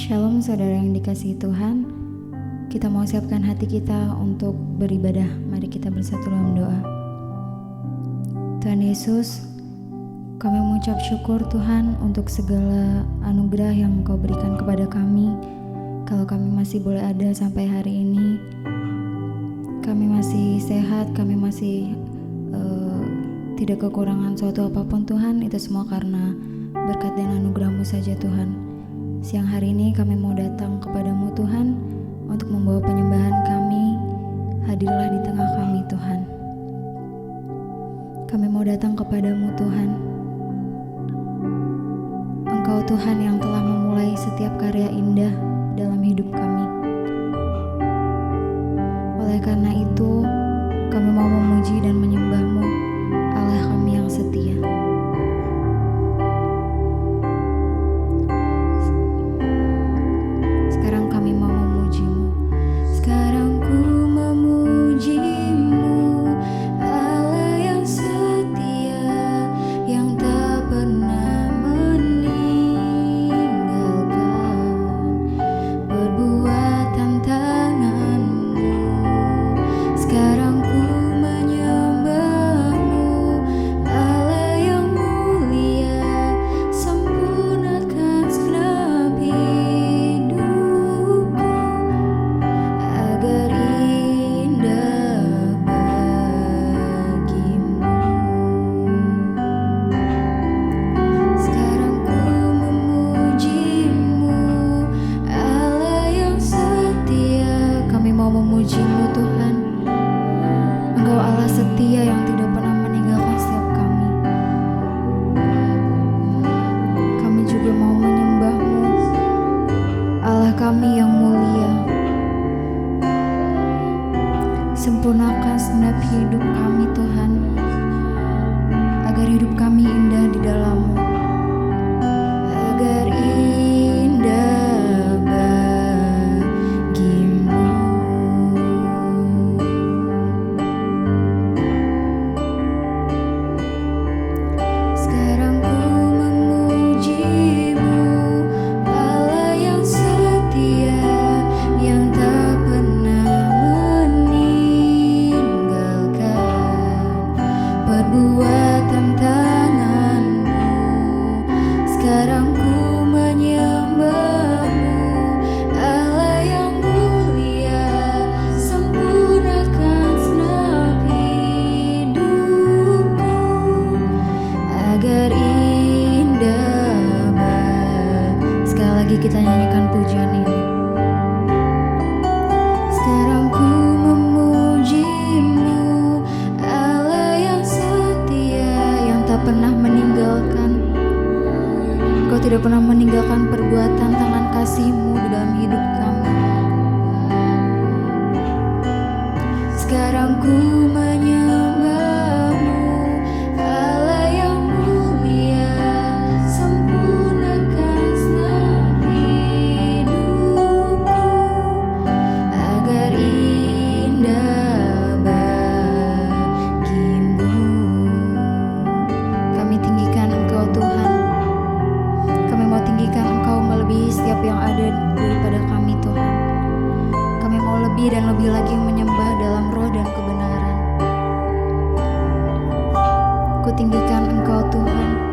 Shalom saudara yang dikasihi Tuhan. Kita mau siapkan hati kita untuk beribadah. Mari kita bersatu dalam doa. Tuhan Yesus, kami mengucap syukur Tuhan untuk segala anugerah yang Engkau berikan kepada kami. Kalau kami masih boleh ada sampai hari ini, kami masih sehat, kami masih tidak kekurangan suatu apapun Tuhan. Itu semua karena berkat dan anugerah-Mu saja Tuhan. Siang hari ini kami mau datang kepadamu Tuhan untuk membawa penyembahan kami. Hadirlah di tengah kami Tuhan. Kami mau datang kepadamu Tuhan. Engkau Tuhan yang telah memulai setiap karya indah dalam hidup kami. Oleh karena itu kami mau memuji dan menyembah-Mu, Allah kami yang setia. Sempurnakan segenap hidup kami Tuhan, agar hidup kami indah di dalam-Mu, agar indah bagi-Mu. Sekarang ku memuji-Mu, Allah yang setia, yang tak pernah perbuatan tangan-Mu. Sekarang ku menyembah-Mu, Allah yang mulia, sempurnakan segenap hidupku, agar indah Sekali lagi kita nyanyikan pujian ini. Sekarang ku memuji-Mu, pernah meninggalkan. Engkau tidak pernah meninggalkan perbuatan tangan kasih-Mu di dalam hidup kami. Sekarang ku menyembah-Mu, Allah yang mulia, sempurnakan segenap hidupku, agar indah setiap yang ada daripada kami Tuhan. Kami mau lebih dan lebih lagi menyembah dalam roh dan kebenaran. Ku tinggikan Engkau Tuhan.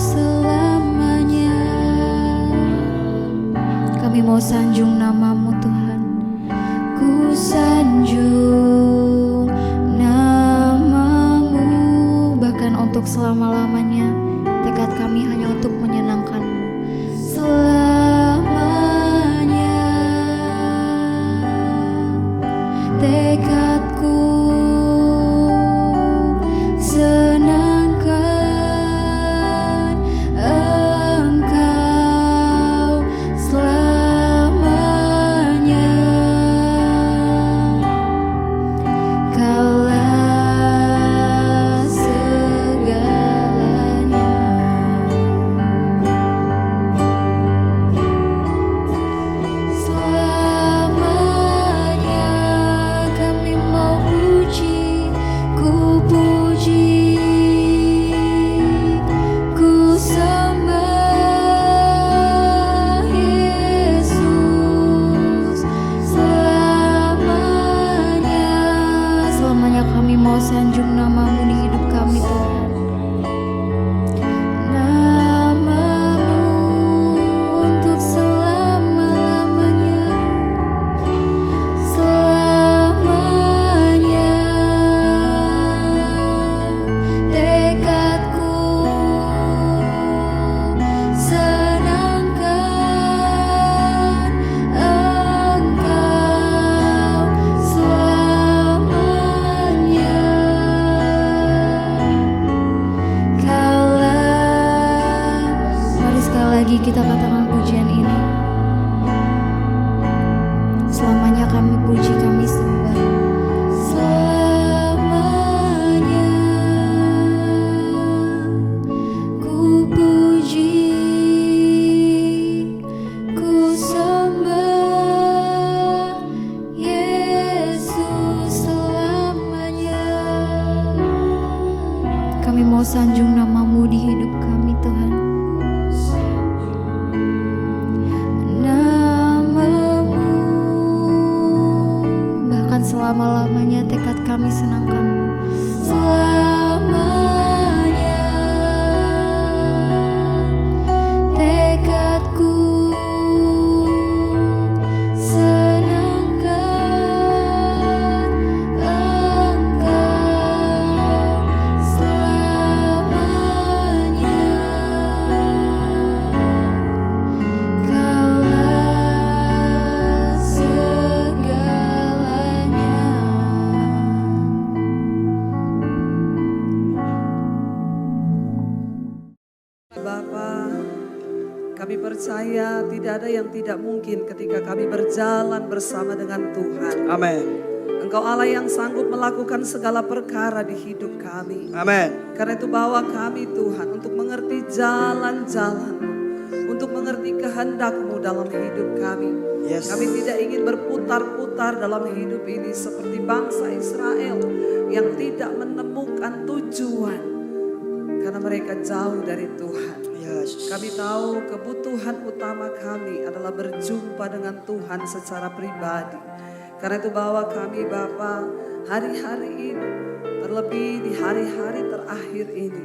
selamanya. Kami mau sanjung namamu Tuhan. Ku sanjung namamu, bahkan untuk selama-lamanya. Tekad kami hanya untuk menyenangkanmu selamanya. Tekadku senangkan Engkau selamanya. Kaulah segalanya. Selamanya kami mau puji, ku puji, ku sembah Yesus. Selamanya, selamanya kami mau sanjung namamu di hidup kami Tuhan. Namamu untuk selama-lamanya. Selamanya tekadku senangkan Engkau selamanya. Kaulah, mari sekali lagi kita katakan pujian ini. Selamanya kami puji, kami sembah. Selamanya ku puji, ku sembah Yesus. Selamanya kami mau sanjung namamu di hidup kami Tuhan. Namamu, bahkan selama-lamanya tekad kami senangkanmu. Selamanya tekadku senangkan Engkau selamanya. Kaulah segalanya. Bapa, kami percaya tidak ada yang tidak mungkin ketika kami berjalan bersama dengan Tuhan. Amin. Engkau Allah yang sanggup melakukan segala perkara di hidup kami. Amin. Karena itu bawa kami Tuhan untuk mengerti jalan-jalan-Mu, untuk mengerti kehendak-Mu dalam hidup kami. Yes. Kami tidak ingin berputar-putar dalam hidup ini seperti bangsa Israel yang tidak menemukan tujuan karena mereka jauh dari Tuhan. Yes. Kami tahu kebutuhan utama kami adalah berjumpa dengan Tuhan secara pribadi. Karena itu bawa kami Bapa hari-hari ini, terlebih di hari-hari terakhir ini,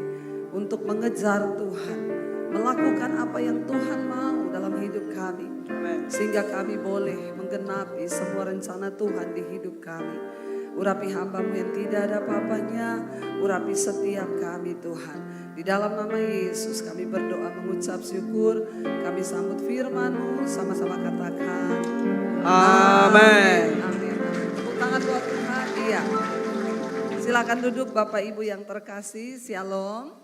untuk mengejar Tuhan, melakukan apa yang Tuhan mau dalam hidup kami. Amin. Sehingga kami boleh menggenapi semua rencana Tuhan di hidup kami. Urapi hamba-Mu yang tidak ada apa-apanya, urapi setiap kami Tuhan. Di dalam nama Yesus kami berdoa mengucap syukur, kami sambut firman-Mu, sama-sama katakan Amin. Amin. Tepuk tangan buat Tuhan. Iya. Silakan duduk Bapak Ibu yang terkasih, Shalom.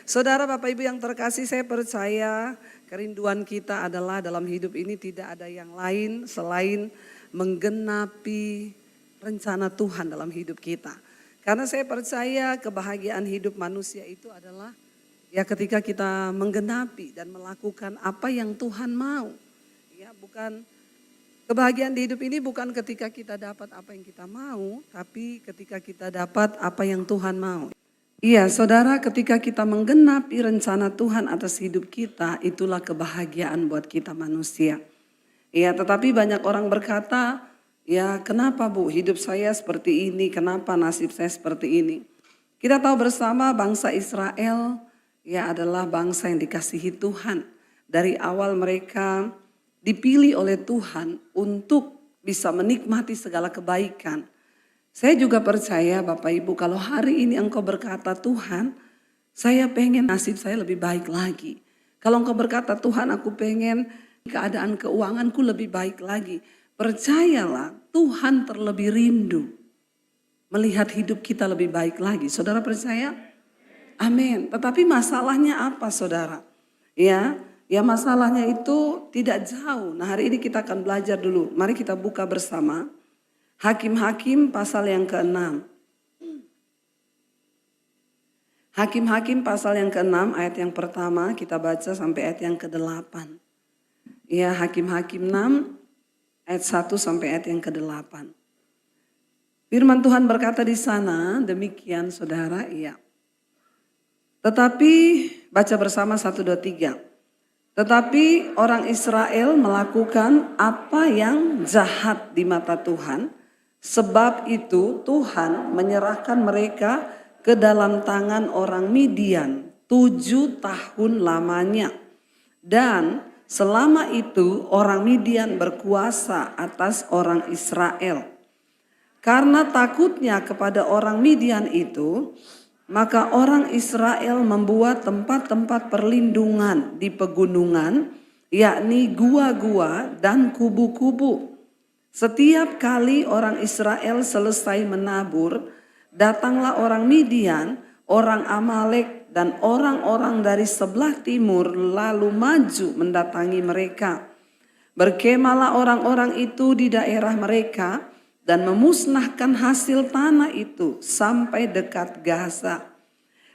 Saudara Bapak Ibu yang terkasih, saya percaya kerinduan kita adalah dalam hidup ini tidak ada yang lain selain menggenapi rencana Tuhan dalam hidup kita. Karena saya percaya kebahagiaan hidup manusia itu adalah ya ketika kita menggenapi dan melakukan apa yang Tuhan mau. Ya, bukan kebahagiaan di hidup ini bukan ketika kita dapat apa yang kita mau, tapi ketika kita dapat apa yang Tuhan mau. Iya, saudara, ketika kita menggenapi rencana Tuhan atas hidup kita, itulah kebahagiaan buat kita manusia. Iya, tetapi banyak orang berkata, ya kenapa Bu hidup saya seperti ini, kenapa nasib saya seperti ini. Kita tahu bersama bangsa Israel ya adalah bangsa yang dikasihi Tuhan. Dari awal mereka dipilih oleh Tuhan untuk bisa menikmati segala kebaikan. Saya juga percaya Bapak Ibu, kalau hari ini engkau berkata, Tuhan, saya pengen nasib saya lebih baik lagi. Kalau engkau berkata, Tuhan, aku pengen keadaan keuanganku lebih baik lagi. Percayalah, Tuhan terlebih rindu melihat hidup kita lebih baik lagi. Saudara percaya? Amin. Tetapi masalahnya apa, saudara? Ya masalahnya itu tidak jauh. Nah, hari ini kita akan belajar dulu. Mari kita buka bersama Hakim-Hakim pasal yang ke-6. Hakim-Hakim pasal yang ke-6 ayat yang pertama kita baca sampai ayat yang ke-8. Ya, Hakim-Hakim 6 ayat 1 sampai ayat yang ke-8. Firman Tuhan berkata di sana, demikian saudara, iya. Tetapi, baca bersama 1, 2, 3. Tetapi orang Israel melakukan apa yang jahat di mata Tuhan. Sebab itu Tuhan menyerahkan mereka ke dalam tangan orang Midian 7 tahun lamanya. Dan selama itu orang Midian berkuasa atas orang Israel. Karena takutnya kepada orang Midian itu, maka orang Israel membuat tempat-tempat perlindungan di pegunungan, yakni gua-gua dan kubu-kubu. Setiap kali orang Israel selesai menabur, datanglah orang Midian, orang Amalek, dan orang-orang dari sebelah timur lalu maju mendatangi mereka. Berkemalah orang-orang itu di daerah mereka, dan memusnahkan hasil tanah itu sampai dekat Gaza.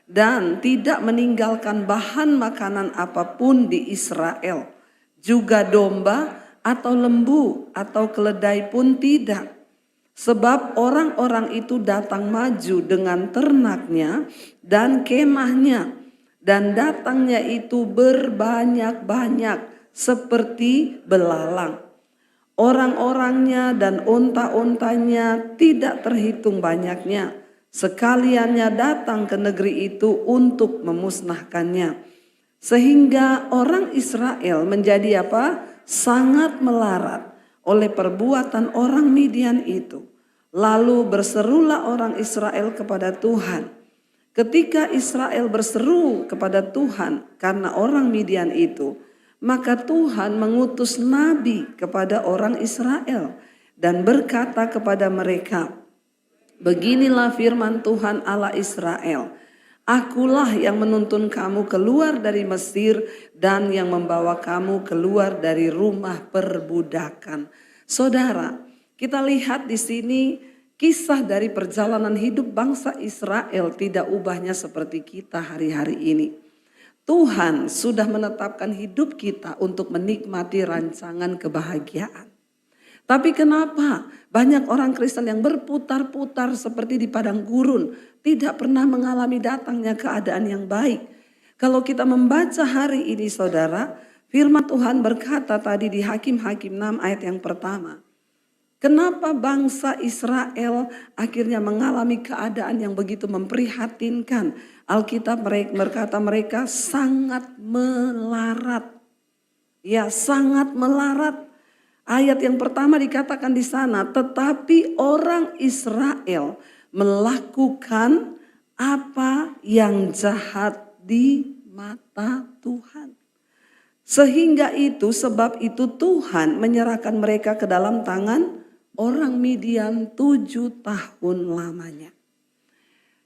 Dan tidak meninggalkan bahan makanan apapun di Israel. Juga domba atau lembu atau keledai pun tidak. Sebab orang-orang itu datang maju dengan ternaknya dan kemahnya. Dan datangnya itu berbanyak-banyak seperti belalang. Orang-orangnya dan onta-ontanya tidak terhitung banyaknya. Sekaliannya datang ke negeri itu untuk memusnahkannya. Sehingga orang Israel menjadi apa? Sangat melarat oleh perbuatan orang Midian itu. Lalu berserulah orang Israel kepada Tuhan. Ketika Israel berseru kepada Tuhan karena orang Midian itu, maka Tuhan mengutus nabi kepada orang Israel dan berkata kepada mereka, beginilah firman Tuhan Allah Israel, akulah yang menuntun kamu keluar dari Mesir dan yang membawa kamu keluar dari rumah perbudakan. Saudara, kita lihat di sini kisah dari perjalanan hidup bangsa Israel tidak ubahnya seperti kita hari-hari ini. Tuhan sudah menetapkan hidup kita untuk menikmati rancangan kebahagiaan. Tapi kenapa banyak orang Kristen yang berputar-putar seperti di padang gurun, tidak pernah mengalami datangnya keadaan yang baik? Kalau kita membaca hari ini saudara, firman Tuhan berkata tadi di Hakim-Hakim 6 ayat yang pertama. Kenapa bangsa Israel akhirnya mengalami keadaan yang begitu memprihatinkan? Alkitab berkata mereka sangat melarat. Ya, sangat melarat. Ayat yang pertama dikatakan di sana, tetapi orang Israel melakukan apa yang jahat di mata Tuhan. Sehingga itu, sebab itu Tuhan menyerahkan mereka ke dalam tangan orang Midian 7 tahun lamanya.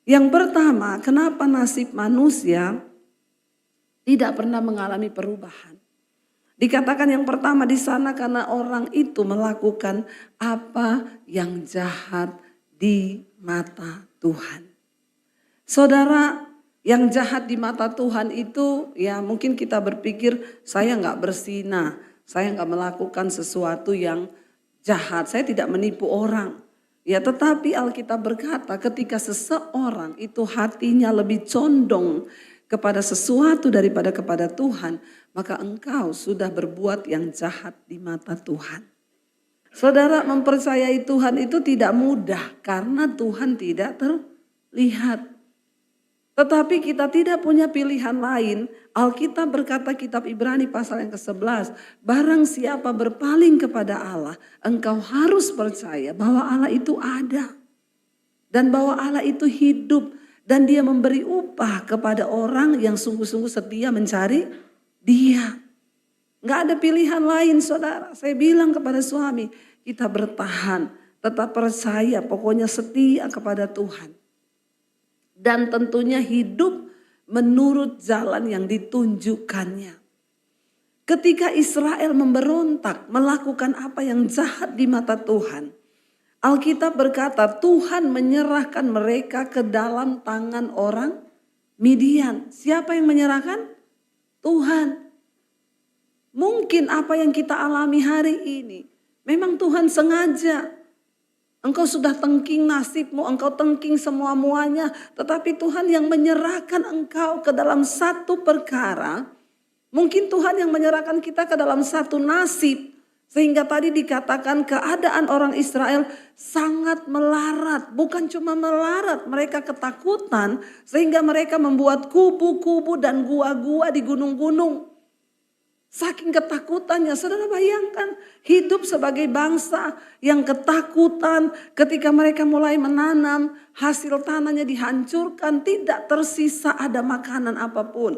Yang pertama, kenapa nasib manusia tidak pernah mengalami perubahan? Dikatakan yang pertama di sana karena orang itu melakukan apa yang jahat di mata Tuhan. Saudara, yang jahat di mata Tuhan itu ya mungkin kita berpikir saya nggak bersinah, saya nggak melakukan sesuatu yang jahat, saya tidak menipu orang. Ya, tetapi Alkitab berkata ketika seseorang itu hatinya lebih condong kepada sesuatu daripada kepada Tuhan, maka engkau sudah berbuat yang jahat di mata Tuhan. Saudara, mempercayai Tuhan itu tidak mudah karena Tuhan tidak terlihat. Tetapi kita tidak punya pilihan lain. Alkitab berkata, kitab Ibrani pasal yang ke-11, barang siapa berpaling kepada Allah, engkau harus percaya bahwa Allah itu ada. Dan bahwa Allah itu hidup dan dia memberi upah kepada orang yang sungguh-sungguh setia mencari dia. Nggak ada pilihan lain saudara. Saya bilang kepada suami, kita bertahan, tetap percaya, pokoknya setia kepada Tuhan. Dan tentunya hidup menurut jalan yang ditunjukkannya. Ketika Israel memberontak, melakukan apa yang jahat di mata Tuhan, Alkitab berkata Tuhan menyerahkan mereka ke dalam tangan orang Midian. Siapa yang menyerahkan? Tuhan. Mungkin apa yang kita alami hari ini, memang Tuhan sengaja. Engkau sudah tengking nasibmu, engkau tengking semua-muanya. Tetapi Tuhan yang menyerahkan engkau ke dalam satu perkara. Mungkin Tuhan yang menyerahkan kita ke dalam satu nasib. Sehingga tadi dikatakan keadaan orang Israel sangat melarat. Bukan cuma melarat, mereka ketakutan. Sehingga mereka membuat kubu-kubu dan gua-gua di gunung-gunung. Saking ketakutannya, saudara bayangkan hidup sebagai bangsa yang ketakutan ketika mereka mulai menanam, hasil tanahnya dihancurkan, tidak tersisa ada makanan apapun.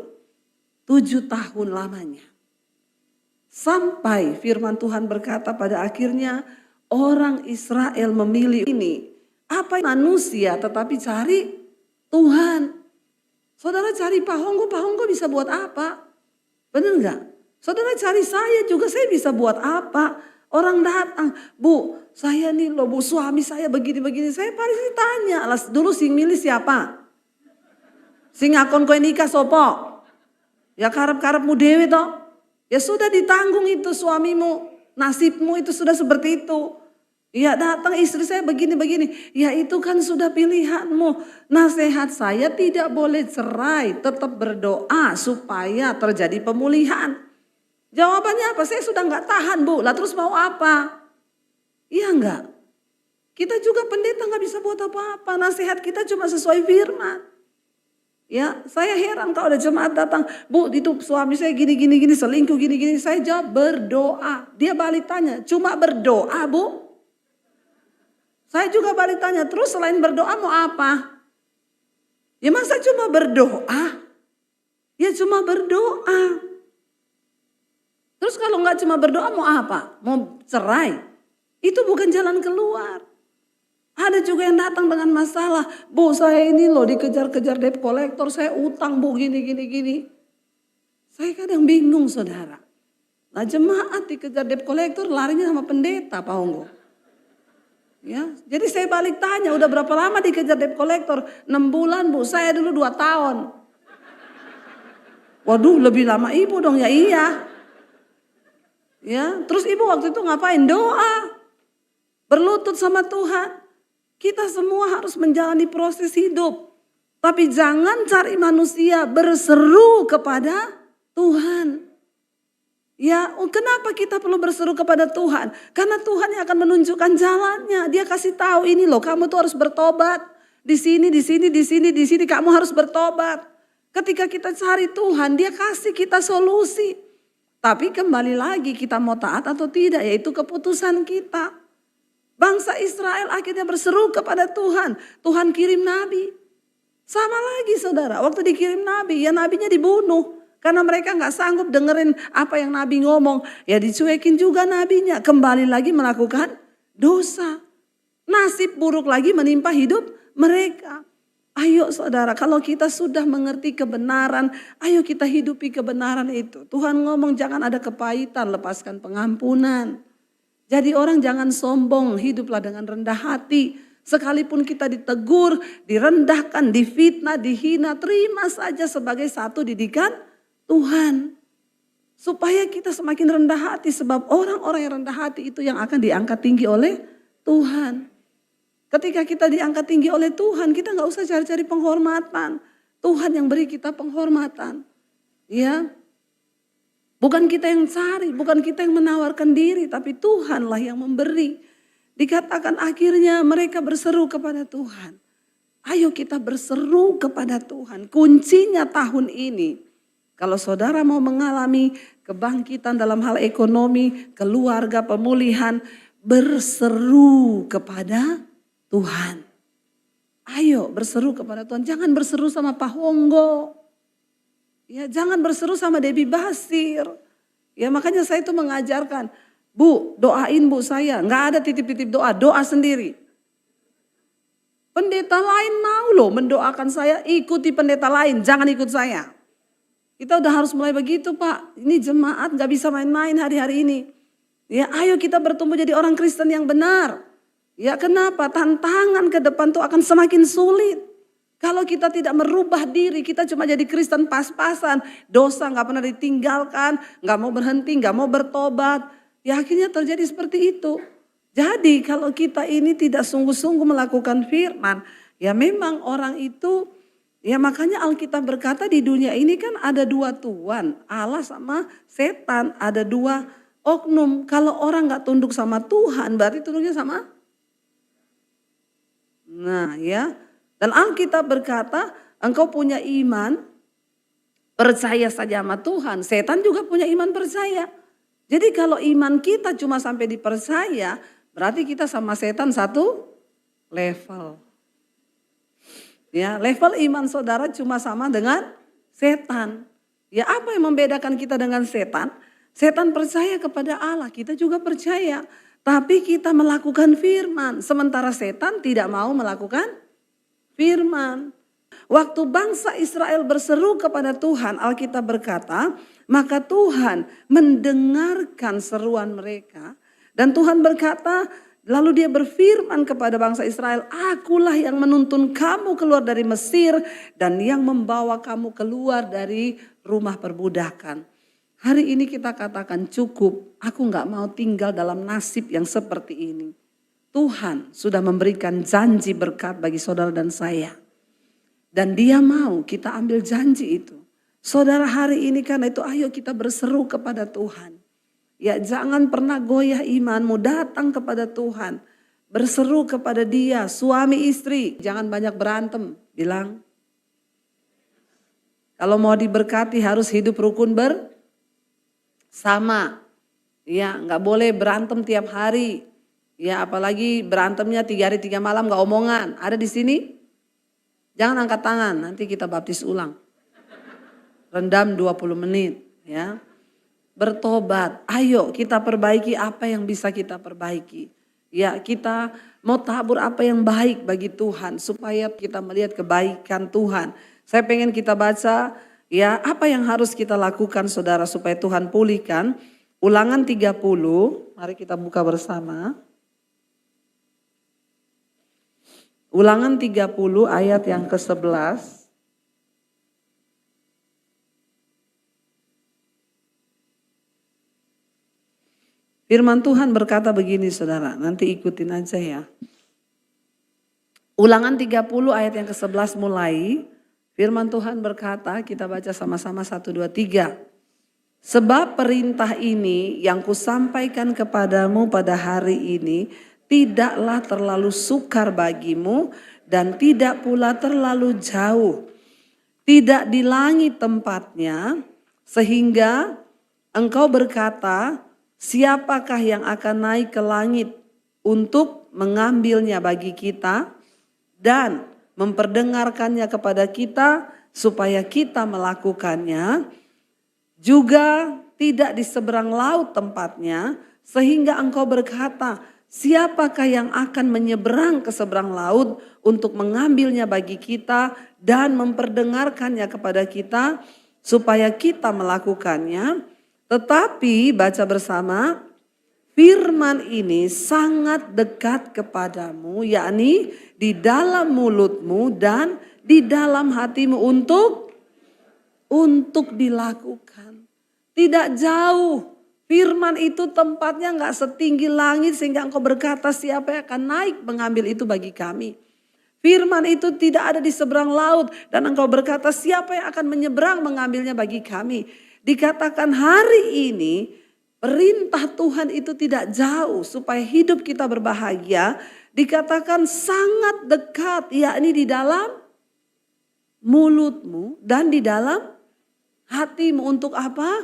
7 tahun lamanya. Sampai firman Tuhan berkata pada akhirnya orang Israel memilih ini. Apa manusia tetapi cari Tuhan. Saudara cari pahonggo bisa buat apa? Benar enggak? Saudara cari saya juga, saya bisa buat apa? Orang datang, Bu, saya nih loh Bu, suami saya begini-begini. Saya pasti tanya, alas dulu sing milih siapa? Sing ngakon kowe nikah sopo? Ya karep-karepmu dewe toh. Ya sudah ditanggung itu suamimu, nasibmu itu sudah seperti itu. Ya datang istri saya begini-begini, ya itu kan sudah pilihanmu. Nasihat saya tidak boleh cerai, tetap berdoa supaya terjadi pemulihan. Jawabannya apa? Saya sudah nggak tahan Bu, lah terus mau apa? Iya enggak? Kita juga pendeta nggak bisa buat apa-apa, nasihat kita cuma sesuai firman. Ya, saya heran kalau ada jemaat datang, Bu, itu suami saya gini, selingkuh gini. Saya jawab berdoa. Dia balik tanya, cuma berdoa Bu? Saya juga balik tanya, terus selain berdoa mau apa? Ya masa cuma berdoa? Ya cuma berdoa. Terus kalau nggak cuma berdoa mau apa? Mau cerai? Itu bukan jalan keluar. Ada juga yang datang dengan masalah, Bu saya ini loh dikejar-kejar debt collector, saya utang Bu gini. Saya kadang bingung saudara. Nah jemaat dikejar debt collector larinya sama pendeta Pak Onggo. Ya, jadi saya balik tanya, udah berapa lama dikejar debt collector? 6 bulan Bu, saya dulu 2 tahun. Waduh lebih lama ibu dong, ya iya. Ya, terus ibu waktu itu ngapain? Doa. Berlutut sama Tuhan. Kita semua harus menjalani proses hidup. Tapi jangan cari manusia, berseru kepada Tuhan. Ya, kenapa kita perlu berseru kepada Tuhan? Karena Tuhan yang akan menunjukkan jalannya. Dia kasih tahu ini loh, kamu tuh harus bertobat. Di sini, kamu harus bertobat. Ketika kita cari Tuhan, dia kasih kita solusi. Tapi kembali lagi kita mau taat atau tidak, yaitu keputusan kita. Bangsa Israel akhirnya berseru kepada Tuhan. Tuhan kirim nabi. Sama lagi saudara, waktu dikirim nabi, ya nabinya dibunuh. Karena mereka gak sanggup dengerin apa yang nabi ngomong. Ya dicuekin juga nabinya, kembali lagi melakukan dosa. Nasib buruk lagi menimpa hidup mereka. Ayo saudara, kalau kita sudah mengerti kebenaran, ayo kita hidupi kebenaran itu. Tuhan ngomong jangan ada kepahitan, lepaskan pengampunan. Jadi orang jangan sombong, hiduplah dengan rendah hati. Sekalipun kita ditegur, direndahkan, difitnah, dihina, terima saja sebagai satu didikan Tuhan. Supaya kita semakin rendah hati, sebab orang-orang yang rendah hati itu yang akan diangkat tinggi oleh Tuhan. Ketika kita diangkat tinggi oleh Tuhan, kita gak usah cari-cari penghormatan. Tuhan yang beri kita penghormatan. Ya. Bukan kita yang cari, bukan kita yang menawarkan diri, tapi Tuhanlah yang memberi. Dikatakan akhirnya mereka berseru kepada Tuhan. Ayo kita berseru kepada Tuhan. Kuncinya tahun ini, kalau saudara mau mengalami kebangkitan dalam hal ekonomi, keluarga, pemulihan, berseru kepada Tuhan. Ayo berseru kepada Tuhan. Jangan berseru sama Pak Honggo. Ya, jangan berseru sama Debbie Basir. Ya, makanya saya itu mengajarkan, Bu, doain Bu saya. Nggak ada titip-titip doa, doa sendiri. Pendeta lain mau loh mendoakan saya, ikuti pendeta lain, jangan ikut saya. Kita udah harus mulai begitu Pak. Ini jemaat nggak bisa main-main hari-hari ini. Ya, ayo kita bertumbuh jadi orang Kristen yang benar. Ya, kenapa? Tantangan ke depan tuh akan semakin sulit. Kalau kita tidak merubah diri, kita cuma jadi Kristen pas-pasan. Dosa nggak pernah ditinggalkan, nggak mau berhenti, nggak mau bertobat. Ya akhirnya terjadi seperti itu. Jadi kalau kita ini tidak sungguh-sungguh melakukan firman, ya memang orang itu, ya makanya Alkitab berkata di dunia ini kan ada dua tuan, Allah sama setan, ada dua oknum. Kalau orang nggak tunduk sama Tuhan, berarti tunduknya sama? Nah ya. Dan Alkitab berkata, engkau punya iman, percaya saja sama Tuhan. Setan juga punya iman percaya. Jadi kalau iman kita cuma sampai dipercaya, berarti kita sama setan satu level. Ya, level iman saudara cuma sama dengan setan. Ya, apa yang membedakan kita dengan setan? Setan percaya kepada Allah, kita juga percaya. Tapi kita melakukan firman, sementara setan tidak mau melakukan firman. Waktu bangsa Israel berseru kepada Tuhan, Alkitab berkata, maka Tuhan mendengarkan seruan mereka. Dan Tuhan berkata, lalu dia berfirman kepada bangsa Israel, akulah yang menuntun kamu keluar dari Mesir dan yang membawa kamu keluar dari rumah perbudakan. Hari ini kita katakan cukup, aku gak mau tinggal dalam nasib yang seperti ini. Tuhan sudah memberikan janji berkat bagi saudara dan saya. Dan dia mau kita ambil janji itu. Saudara hari ini karena itu ayo kita berseru kepada Tuhan. Ya jangan pernah goyah imanmu, datang kepada Tuhan. Berseru kepada dia, suami istri. Jangan banyak berantem, bilang. Kalau mau diberkati harus hidup rukun bersama. Ya gak boleh berantem tiap hari. Ya apalagi berantemnya 3 hari 3 malam gak omongan. Ada di sini? Jangan angkat tangan, nanti kita baptis ulang. Rendam 20 menit ya. Bertobat, ayo kita perbaiki apa yang bisa kita perbaiki. Ya kita mau tabur apa yang baik bagi Tuhan supaya kita melihat kebaikan Tuhan. Saya pengen kita baca ya apa yang harus kita lakukan saudara supaya Tuhan pulihkan. Ulangan 30, mari kita buka bersama. Ulangan 30 ayat yang ke-11. Firman Tuhan berkata begini saudara, nanti ikutin aja ya. Ulangan 30 ayat yang ke-11 mulai. Firman Tuhan berkata, kita baca sama-sama 1, 2, 3. Sebab perintah ini yang kusampaikan kepadamu pada hari ini, tidaklah terlalu sukar bagimu dan tidak pula terlalu jauh. Tidak di langit tempatnya sehingga engkau berkata, siapakah yang akan naik ke langit untuk mengambilnya bagi kita dan memperdengarkannya kepada kita supaya kita melakukannya. Juga tidak di seberang laut tempatnya sehingga engkau berkata, siapakah yang akan menyeberang ke seberang laut untuk mengambilnya bagi kita dan memperdengarkannya kepada kita supaya kita melakukannya. Tetapi baca bersama, firman ini sangat dekat kepadamu, yakni di dalam mulutmu dan di dalam hatimu untuk dilakukan. Tidak jauh. Firman itu tempatnya gak setinggi langit sehingga engkau berkata siapa yang akan naik mengambil itu bagi kami. Firman itu tidak ada di seberang laut dan engkau berkata siapa yang akan menyeberang mengambilnya bagi kami. Dikatakan hari ini perintah Tuhan itu tidak jauh supaya hidup kita berbahagia. Dikatakan sangat dekat, yakni di dalam mulutmu dan di dalam hatimu. Untuk apa?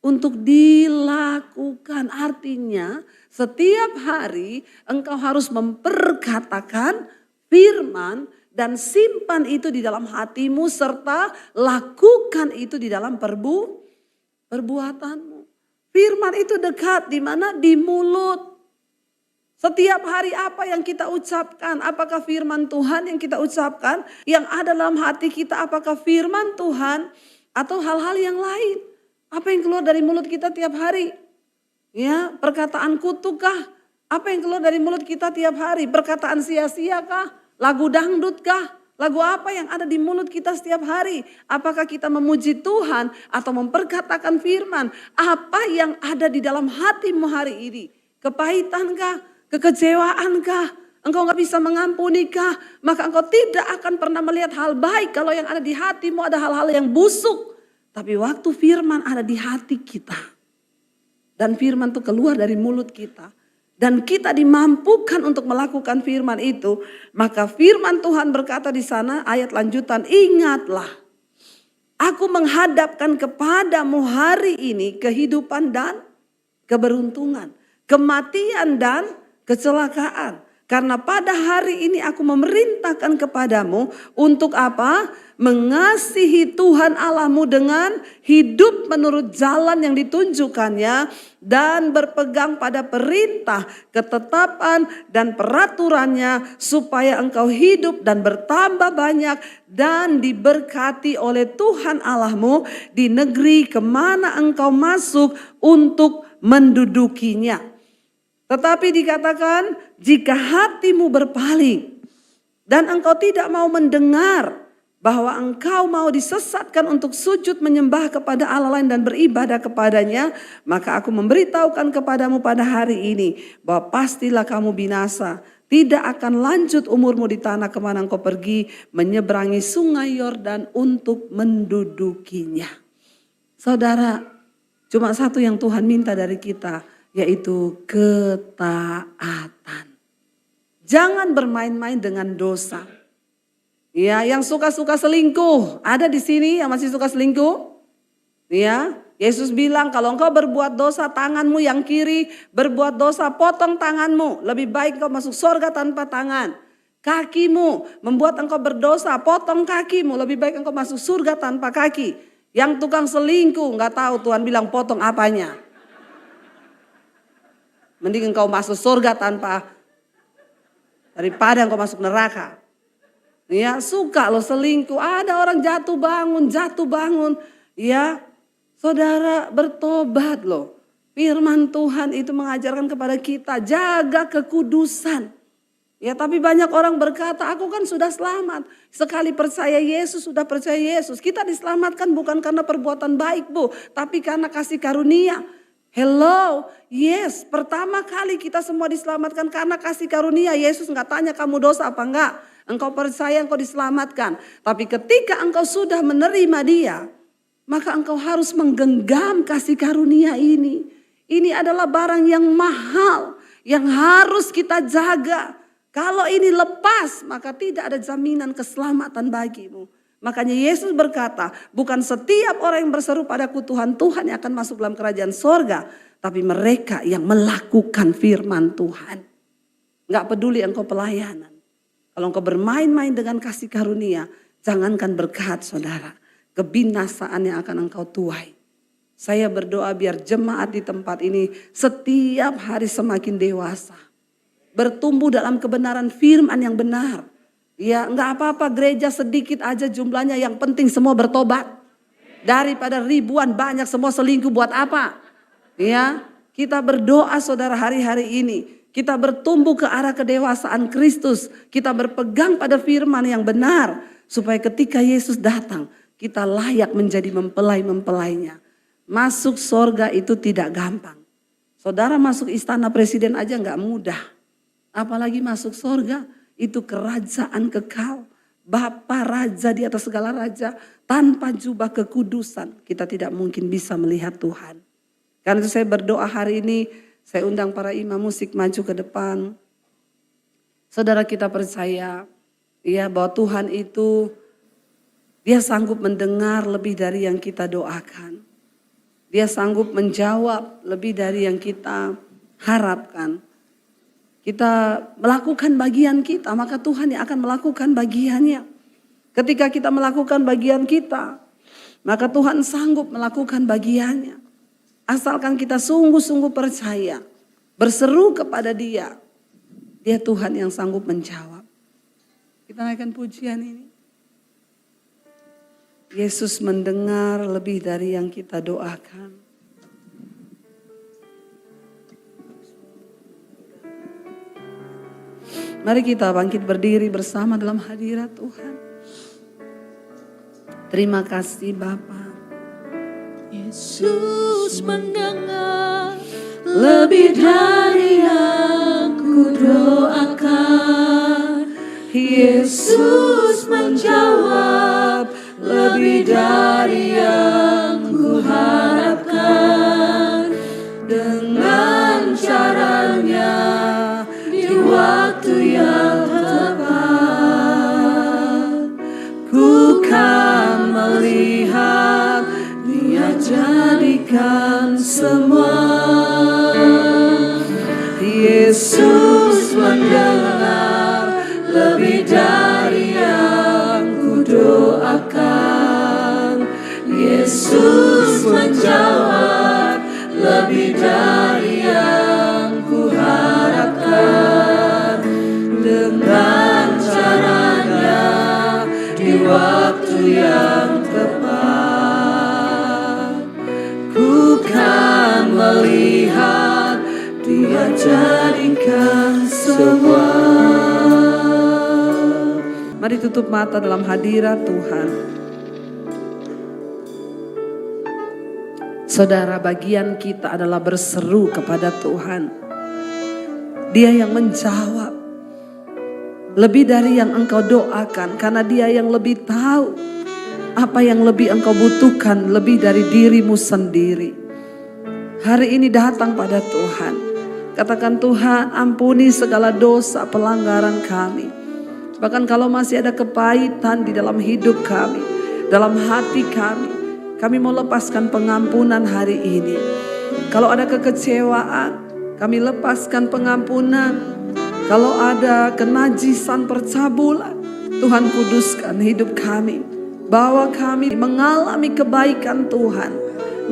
Untuk dilakukan. Artinya setiap hari engkau harus memperkatakan firman dan simpan itu di dalam hatimu serta lakukan itu di dalam perbuatanmu. Firman itu dekat di mana? Di mulut. Setiap hari apa yang kita ucapkan? Apakah firman Tuhan yang kita ucapkan? Yang ada dalam hati kita apakah firman Tuhan atau hal-hal yang lain? Apa yang keluar dari mulut kita tiap hari? Ya, perkataan kutukkah? Apa yang keluar dari mulut kita tiap hari? Perkataan sia-sia kah? Lagu dangdut kah? Lagu apa yang ada di mulut kita setiap hari? Apakah kita memuji Tuhan atau memperkatakan firman? Apa yang ada di dalam hatimu hari ini? Kepahitan kah? Kekecewaan kah? Engkau gak bisa mengampuni kah? Maka engkau tidak akan pernah melihat hal baik kalau yang ada di hatimu ada hal-hal yang busuk. Tapi waktu firman ada di hati kita. Dan firman itu keluar dari mulut kita. Dan kita dimampukan untuk melakukan firman itu. Maka firman Tuhan berkata di sana ayat lanjutan. Ingatlah. Aku menghadapkan kepadamu hari ini kehidupan dan keberuntungan. Kematian dan kecelakaan. Karena pada hari ini aku memerintahkan kepadamu untuk apa? Mengasihi Tuhan Allahmu dengan hidup menurut jalan yang ditunjukkannya dan berpegang pada perintah, ketetapan dan peraturannya supaya engkau hidup dan bertambah banyak dan diberkati oleh Tuhan Allahmu di negeri kemana engkau masuk untuk mendudukinya. Tetapi dikatakan jika hatimu berpaling dan engkau tidak mau mendengar bahwa engkau mau disesatkan untuk sujud menyembah kepada Allah lain dan beribadah kepadanya, maka aku memberitahukan kepadamu pada hari ini bahwa pastilah kamu binasa. Tidak akan lanjut umurmu di tanah kemana engkau pergi menyeberangi sungai Yordan untuk mendudukinya. Saudara, cuma satu yang Tuhan minta dari kita, yaitu ketaatan. Jangan bermain-main dengan dosa. Ya, yang suka-suka selingkuh, ada di sini yang masih suka selingkuh? Ya, Yesus bilang kalau engkau berbuat dosa tanganmu yang kiri berbuat dosa potong tanganmu. Lebih baik engkau masuk surga tanpa tangan. Kakimu membuat engkau berdosa potong kakimu. Lebih baik engkau masuk surga tanpa kaki. Yang tukang selingkuh nggak tahu Tuhan bilang potong apanya. Mending engkau masuk surga daripada engkau masuk neraka. Ya, suka lo selingkuh. Ada orang jatuh bangun. Ya, saudara bertobat loh. Firman Tuhan itu mengajarkan kepada kita jaga kekudusan. Ya, tapi banyak orang berkata, aku kan sudah selamat. Sekali percaya Yesus, sudah percaya Yesus. Kita diselamatkan bukan karena perbuatan baik, Bu, tapi karena kasih karunia. Hello, yes, pertama kali kita semua diselamatkan karena kasih karunia. Yesus nggak tanya kamu dosa apa enggak. Engkau percaya engkau diselamatkan. Tapi ketika engkau sudah menerima dia, maka engkau harus menggenggam kasih karunia ini. Ini adalah barang yang mahal, yang harus kita jaga. Kalau ini lepas, maka tidak ada jaminan keselamatan bagimu. Makanya Yesus berkata, bukan setiap orang yang berseru padaku Tuhan, Tuhan yang akan masuk dalam kerajaan sorga. Tapi mereka yang melakukan firman Tuhan. Gak peduli engkau pelayanan. Kalau engkau bermain-main dengan kasih karunia, jangankan berkat saudara. Kebinasaan yang akan engkau tuai. Saya berdoa biar jemaat di tempat ini setiap hari semakin dewasa. Bertumbuh dalam kebenaran firman yang benar. Ya, enggak apa-apa gereja sedikit aja jumlahnya, yang penting semua bertobat. Daripada ribuan banyak semua selingkuh buat apa? Ya, kita berdoa saudara hari-hari ini. Kita bertumbuh ke arah kedewasaan Kristus. Kita berpegang pada firman yang benar. Supaya ketika Yesus datang, kita layak menjadi mempelai-mempelainya. Masuk sorga itu tidak gampang. Saudara masuk istana presiden aja enggak mudah. Apalagi masuk sorga. Itu kerajaan kekal. Bapa raja di atas segala raja. Tanpa jubah kekudusan kita tidak mungkin bisa melihat Tuhan. Karena itu saya berdoa hari ini, saya undang para imam musik maju ke depan. Saudara, kita percaya ya bahwa Tuhan itu Dia sanggup mendengar lebih dari yang kita doakan. Dia sanggup menjawab lebih dari yang kita harapkan. Kita melakukan bagian kita, maka Tuhan yang akan melakukan bagiannya. Ketika kita melakukan bagian kita, maka Tuhan sanggup melakukan bagiannya. Asalkan kita sungguh-sungguh percaya, berseru kepada Dia. Dia Tuhan yang sanggup menjawab. Kita naikkan pujian ini. Yesus mendengar lebih dari yang kita doakan. Mari kita bangkit berdiri bersama dalam hadirat Tuhan. Terima kasih Bapa. Yesus mendengar lebih dari yang ku doakan. Yesus menjawab lebih dari yang ku harapkan. Dengan caranya di waktu yang tepat, ku kan melihat Dia jadikan semua. Yesus mendengar lebih dari yang ku doakan. Yesus menjawab lebih dari yang ku harapkan. Dengan caranya di waktu yang tepat, ku kan melihat Dia jadikan semua. Mari tutup mata dalam hadirat Tuhan. Saudara, bagian kita adalah berseru kepada Tuhan. Dia yang menjawab lebih dari yang engkau doakan, karena Dia yang lebih tahu apa yang lebih engkau butuhkan lebih dari dirimu sendiri. Hari ini datang pada Tuhan. Katakan, Tuhan, ampuni segala dosa pelanggaran kami. Bahkan kalau masih ada kepahitan di dalam hidup kami, dalam hati kami mau lepaskan pengampunan hari ini. Kalau ada kekecewaan, kami lepaskan pengampunan. Kalau ada kenajisan percabulan, Tuhan kuduskan hidup kami. Bahwa kami mengalami kebaikan Tuhan,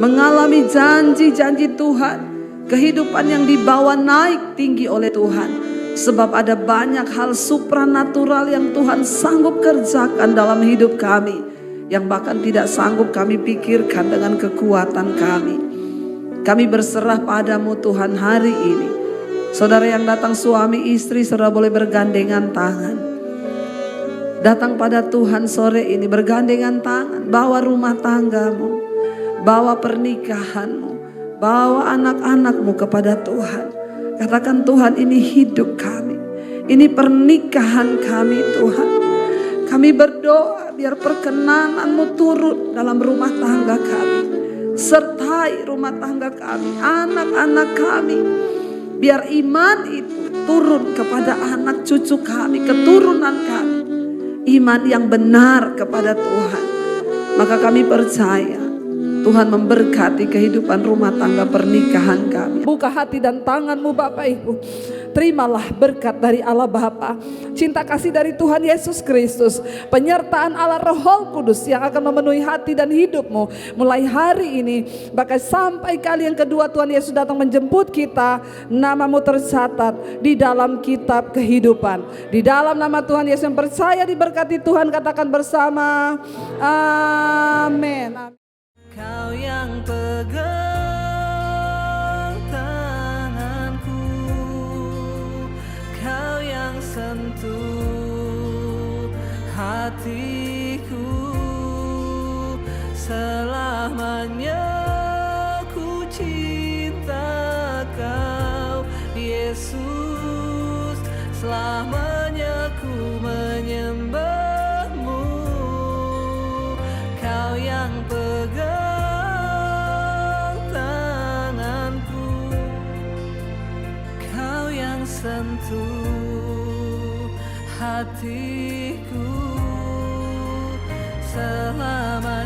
mengalami janji-janji Tuhan, kehidupan yang dibawa naik tinggi oleh Tuhan. Sebab ada banyak hal supranatural yang Tuhan sanggup kerjakan dalam hidup kami, yang bahkan tidak sanggup kami pikirkan dengan kekuatan kami. Kami berserah padamu Tuhan hari ini. Saudara yang datang suami istri, saudara boleh bergandengan tangan. Datang pada Tuhan sore ini bergandengan tangan. Bawa rumah tanggamu, bawa pernikahanmu, bawa anak-anakmu kepada Tuhan. Katakan, Tuhan, ini hidup kami, ini pernikahan kami Tuhan. Kami berdoa biar perkenan-Mu turun dalam rumah tangga kami. Sertai rumah tangga kami, anak-anak kami. Biar iman itu turun kepada anak cucu kami, keturunan kami. Iman yang benar kepada Tuhan. Maka kami percaya Tuhan memberkati kehidupan rumah tangga pernikahan kami. Buka hati dan tanganmu Bapak Ibu. Terimalah berkat dari Allah Bapa, cinta kasih dari Tuhan Yesus Kristus, penyertaan Allah Roh Kudus yang akan memenuhi hati dan hidupmu mulai hari ini, bahkan sampai kali yang kedua Tuhan Yesus datang menjemput kita. Namamu tercatat di dalam kitab kehidupan. Di dalam nama Tuhan Yesus yang percaya diberkati Tuhan, katakan bersama amin. Kau yang pegang tanganku, Kau yang sentuh hatiku. Selamanya ku cinta Kau Yesus, selamanya ku menyembahmu. Kau yang pegang hatiku selama